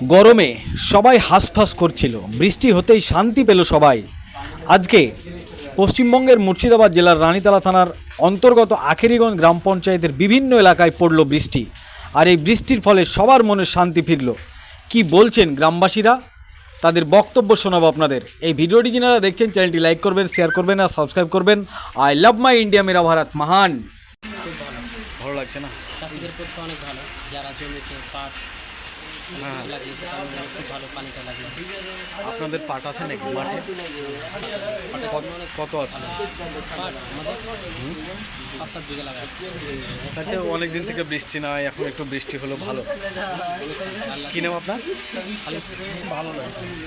গরমে সবাই হাঁসফাঁস করছিল, বৃষ্টি হতেই শান্তি পেল সবাই। আজকে পশ্চিমবঙ্গের মুর্শিদাবাদ জেলার রানীতলা থানার অন্তর্গত আখেরিগঞ্জ গ্রাম পঞ্চায়েতের বিভিন্ন এলাকায় পড়ল বৃষ্টি, আর এই বৃষ্টির ফলে সবার মনে শান্তি ফিরল। কি বলছেন গ্রামবাসীরা, তাদের বক্তব্য শোনাবো আপনাদের। এই ভিডিওটি যারা দেখছেন চ্যানেলটি লাইক করবেন, শেয়ার করবেন আর সাবস্ক্রাইব করবেন। আই লাভ মাই ইন্ডিয়া, মেরা ভারত মহান। ভালো লাগছে না? চাষিদের পক্ষে অনেক ভালো, যারা জমিতে পাট লাগিয়েছে তাদের খুব ভালো পানিটা লাগলো। আপনাদের পাট আছে নাকি মাঠে? কত আছে? পাট আমাদের 5-7 বিঘা লাগা আছে। তাতে অনেক দিন থেকে বৃষ্টি নাই, এখন একটু বৃষ্টি হলো ভালো। কি নাম আপনার?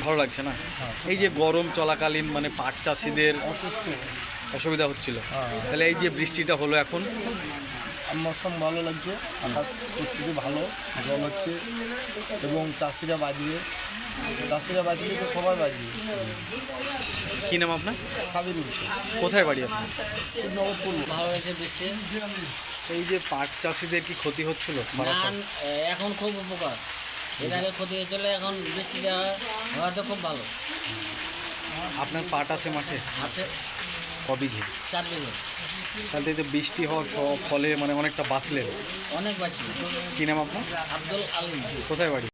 ভালো লাগছে না? এই যে গরম চলাকালীন মানে পাট চাষিদের অসুবিধা হচ্ছিল, তাহলে এই যে বৃষ্টিটা হলো এখন মৌসুম ভালো লাগছে, আকাশ পরিস্থিতি ভালো, জল হচ্ছে এবং চাষিরা বাঁচবে তো সবাই বাঁচবে। কি নাম আপনার? সাবির উঠছে কোথায় বাড়ি আপনার? শিবনগর পূর্ব। ভালো হয়েছে বৃষ্টি। এই যে পাট চাষিদের কি ক্ষতি হচ্ছিল? ধান এখন খুব উপকার, এর আগে ক্ষতি হয়েছিল, এখন বৃষ্টিটা হয়তো খুব ভালো আপনার পাট আছে মাঠে? আছে, কবিঘে? 4 বিঘে। তাহলে তো বৃষ্টি হওয়ার ফলে মানে অনেকটা বাঁচলেন। অনেক বাঁচি। কি নাম আপনার? আব্দুল আলিম। কোথায় বাড়ি?